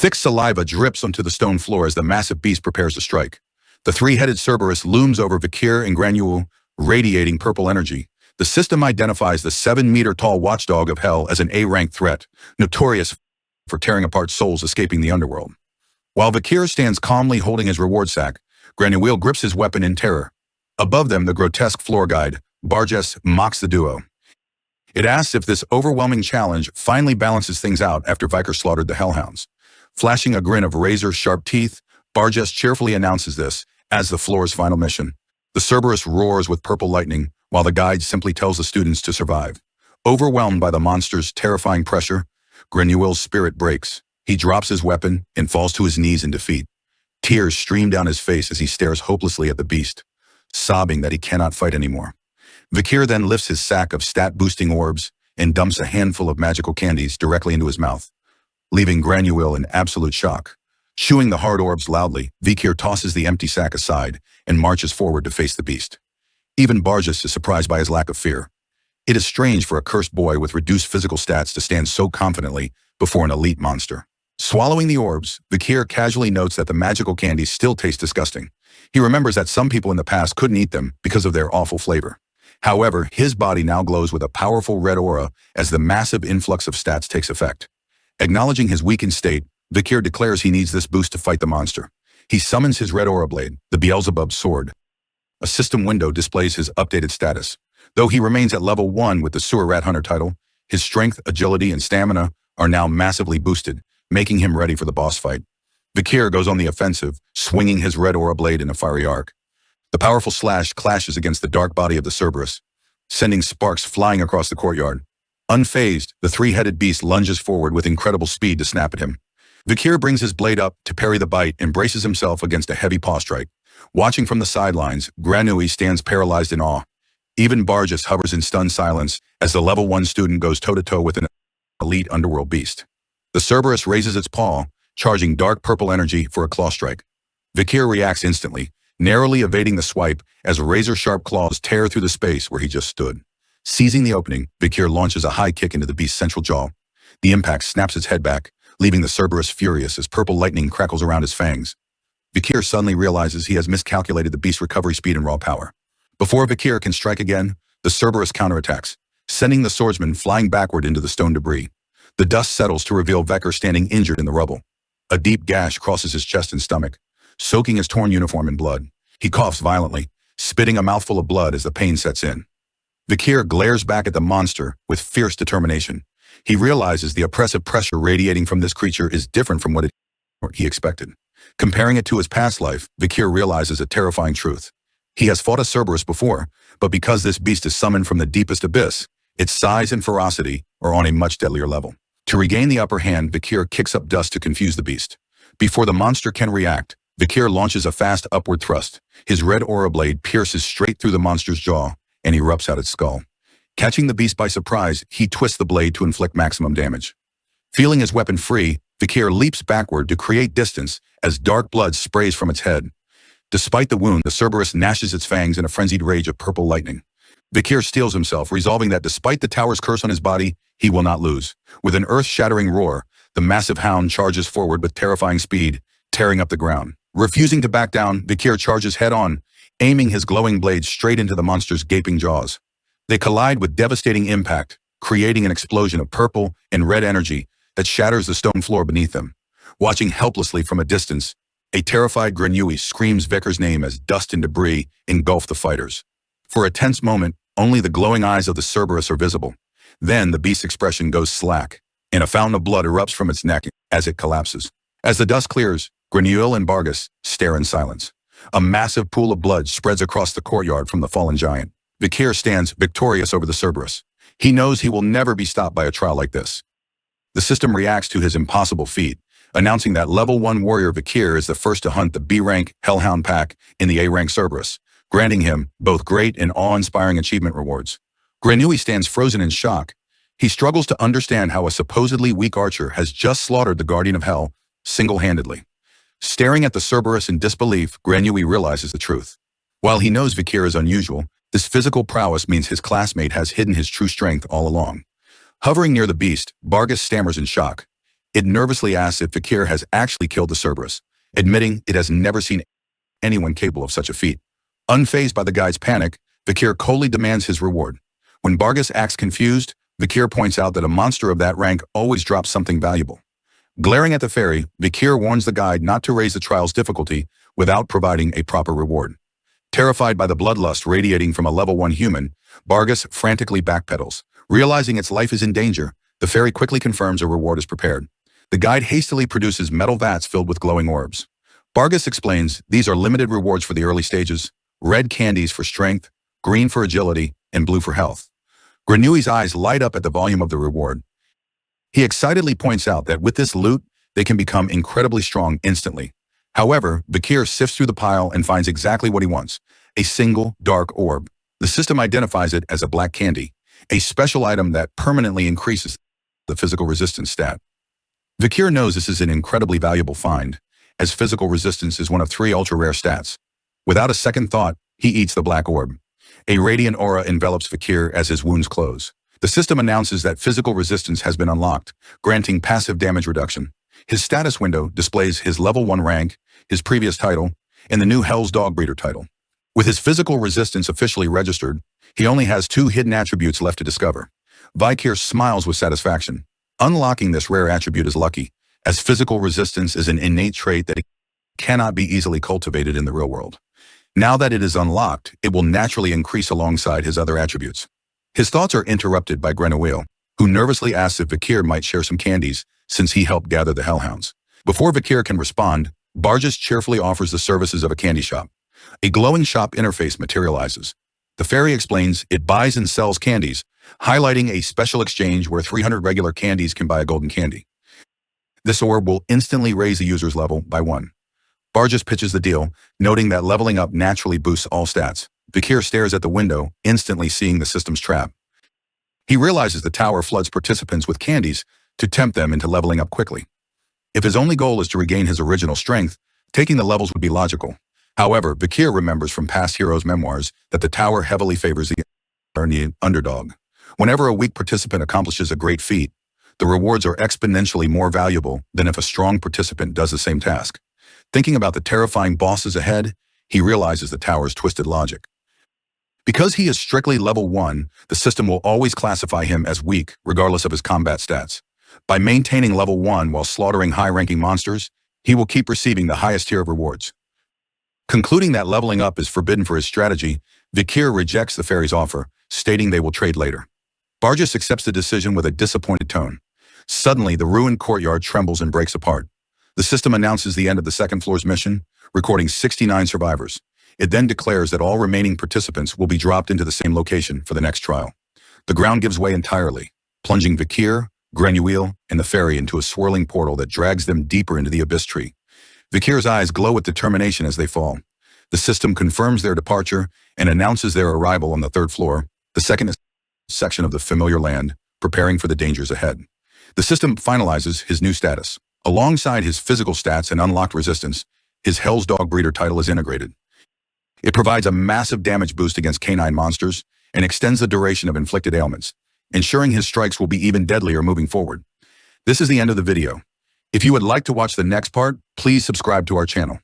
Thick saliva drips onto the stone floor as the massive beast prepares to strike. The three-headed Cerberus looms over Vikir and Granule, radiating purple energy. The system identifies the 7-meter-tall watchdog of hell as an A-rank threat, notorious for tearing apart souls escaping the underworld. While Vikir stands calmly holding his reward sack, Granule grips his weapon in terror. Above them, the grotesque floor guide, Barges, mocks the duo. It asks if this overwhelming challenge finally balances things out after Viker slaughtered the Hellhounds. Flashing a grin of razor-sharp teeth, Barges cheerfully announces this as the floor's final mission. The Cerberus roars with purple lightning, while the guide simply tells the students to survive. Overwhelmed by the monster's terrifying pressure, Granule's spirit breaks. He drops his weapon and falls to his knees in defeat. Tears stream down his face as he stares hopelessly at the beast, sobbing that he cannot fight anymore. Vikir then lifts his sack of stat-boosting orbs and dumps a handful of magical candies directly into his mouth, leaving Granule in absolute shock. Chewing the hard orbs loudly, Vikir tosses the empty sack aside and marches forward to face the beast. Even Barges is surprised by his lack of fear. It is strange for a cursed boy with reduced physical stats to stand so confidently before an elite monster. Swallowing the orbs, Vikir casually notes that the magical candies still taste disgusting. He remembers that some people in the past couldn't eat them because of their awful flavor. However, his body now glows with a powerful red aura as the massive influx of stats takes effect. Acknowledging his weakened state, Vikir declares he needs this boost to fight the monster. He summons his red aura blade, the Beelzebub sword. A system window displays his updated status. Though he remains at level 1 with the Sewer Rat Hunter title, his strength, agility, and stamina are now massively boosted, making him ready for the boss fight. Vikir goes on the offensive, swinging his red aura blade in a fiery arc. The powerful slash clashes against the dark body of the Cerberus, sending sparks flying across the courtyard. Unfazed, the three-headed beast lunges forward with incredible speed to snap at him. Vikir brings his blade up to parry the bite and braces himself against a heavy paw strike. Watching from the sidelines, Granule stands paralyzed in awe. Even Barges hovers in stunned silence as the level 1 student goes toe-to-toe with an elite underworld beast. The Cerberus raises its paw, charging dark purple energy for a claw strike. Vikir reacts instantly, narrowly evading the swipe as razor-sharp claws tear through the space where he just stood. Seizing the opening, Vikir launches a high kick into the beast's central jaw. The impact snaps its head back, leaving the Cerberus furious as purple lightning crackles around his fangs. Vikir suddenly realizes he has miscalculated the beast's recovery speed and raw power. Before Vikir can strike again, the Cerberus counterattacks, sending the swordsman flying backward into the stone debris. The dust settles to reveal Vikir standing injured in the rubble. A deep gash crosses his chest and stomach, soaking his torn uniform in blood. He coughs violently, spitting a mouthful of blood as the pain sets in. Vikir glares back at the monster with fierce determination. He realizes the oppressive pressure radiating from this creature is different from what he expected. Comparing it to his past life, Vikir realizes a terrifying truth. He has fought a Cerberus before, but because this beast is summoned from the deepest abyss, its size and ferocity are on a much deadlier level. To regain the upper hand, Vikir kicks up dust to confuse the beast. Before the monster can react, Vikir launches a fast upward thrust. His red aura blade pierces straight through the monster's jaw and erupts out its skull. Catching the beast by surprise, he twists the blade to inflict maximum damage. Feeling his weapon free, Vikir leaps backward to create distance as dark blood sprays from its head. Despite the wound, the Cerberus gnashes its fangs in a frenzied rage of purple lightning. Vikir steels himself, resolving that despite the tower's curse on his body, he will not lose. With an earth-shattering roar, the massive hound charges forward with terrifying speed, tearing up the ground. Refusing to back down, Vikir charges head-on, aiming his glowing blade straight into the monster's gaping jaws. They collide with devastating impact, creating an explosion of purple and red energy that shatters the stone floor beneath them. Watching helplessly from a distance, a terrified Granule screams Vikir's name as dust and debris engulf the fighters. For a tense moment, only the glowing eyes of the Cerberus are visible. Then the beast's expression goes slack, and a fountain of blood erupts from its neck as it collapses. As the dust clears, Granule and Barges stare in silence. A massive pool of blood spreads across the courtyard from the fallen giant. Vikir stands victorious over the Cerberus. He knows he will never be stopped by a trial like this. The system reacts to his impossible feat, announcing that level 1 warrior Vikir is the first to hunt the B-rank Hellhound pack in the A-rank Cerberus, granting him both great and awe-inspiring achievement rewards. Granule stands frozen in shock. He struggles to understand how a supposedly weak archer has just slaughtered the Guardian of Hell single-handedly. Staring at the Cerberus in disbelief, Granule realizes the truth. While he knows Vikir is unusual, this physical prowess means his classmate has hidden his true strength all along. Hovering near the beast, Barges stammers in shock. It nervously asks if Vikir has actually killed the Cerberus, admitting it has never seen anyone capable of such a feat. Unfazed by the guide's panic, Vikir coldly demands his reward. When Bargus acts confused, Vikir points out that a monster of that rank always drops something valuable. Glaring at the fairy, Vikir warns the guide not to raise the trial's difficulty without providing a proper reward. Terrified by the bloodlust radiating from a level 1 human, Bargus frantically backpedals. Realizing its life is in danger, the fairy quickly confirms a reward is prepared. The guide hastily produces metal vats filled with glowing orbs. Bargus explains these are limited rewards for the early stages: red candies for strength, green for agility, and blue for health. Granui's eyes light up at the volume of the reward. He excitedly points out that with this loot, they can become incredibly strong instantly. However, Vikir sifts through the pile and finds exactly what he wants: a single, dark orb. The system identifies it as a black candy, a special item that permanently increases the physical resistance stat. Vikir knows this is an incredibly valuable find, as physical resistance is one of 3 ultra-rare stats. Without a second thought, he eats the black orb. A radiant aura envelops Vikir as his wounds close. The system announces that physical resistance has been unlocked, granting passive damage reduction. His status window displays his level 1 rank, his previous title, and the new Hell's Dog Breeder title. With his physical resistance officially registered, he only has 2 hidden attributes left to discover. Vikir smiles with satisfaction. Unlocking this rare attribute is lucky, as physical resistance is an innate trait that cannot be easily cultivated in the real world. Now that it is unlocked, it will naturally increase alongside his other attributes. His thoughts are interrupted by Grenouille, who nervously asks if Vikir might share some candies since he helped gather the hellhounds. Before Vikir can respond, Bargus cheerfully offers the services of a candy shop. A glowing shop interface materializes. The fairy explains it buys and sells candies, highlighting a special exchange where 300 regular candies can buy a golden candy. This orb will instantly raise the user's level by 1. Bargus pitches the deal, noting that leveling up naturally boosts all stats. Vikir stares at the window, instantly seeing the system's trap. He realizes the tower floods participants with candies to tempt them into leveling up quickly. If his only goal is to regain his original strength, taking the levels would be logical. However, Vikir remembers from past heroes' memoirs that the tower heavily favors the underdog. Whenever a weak participant accomplishes a great feat, the rewards are exponentially more valuable than if a strong participant does the same task. Thinking about the terrifying bosses ahead, he realizes the tower's twisted logic. Because he is strictly level 1, the system will always classify him as weak, regardless of his combat stats. By maintaining level 1 while slaughtering high-ranking monsters, he will keep receiving the highest tier of rewards. Concluding that leveling up is forbidden for his strategy, Vikir rejects the fairy's offer, stating they will trade later. Bargus accepts the decision with a disappointed tone. Suddenly, the ruined courtyard trembles and breaks apart. The system announces the end of the second floor's mission, recording 69 survivors. It then declares that all remaining participants will be dropped into the same location for the next trial. The ground gives way entirely, plunging Vikir, Grenouille, and the fairy into a swirling portal that drags them deeper into the abyss tree. Vikir's eyes glow with determination as they fall. The system confirms their departure and announces their arrival on the 3rd floor, the second section of the familiar land, preparing for the dangers ahead. The system finalizes his new status. Alongside his physical stats and unlocked resistance, his Hell's Dog Breeder title is integrated. It provides a massive damage boost against canine monsters and extends the duration of inflicted ailments, ensuring his strikes will be even deadlier moving forward. This is the end of the video. If you would like to watch the next part, please subscribe to our channel.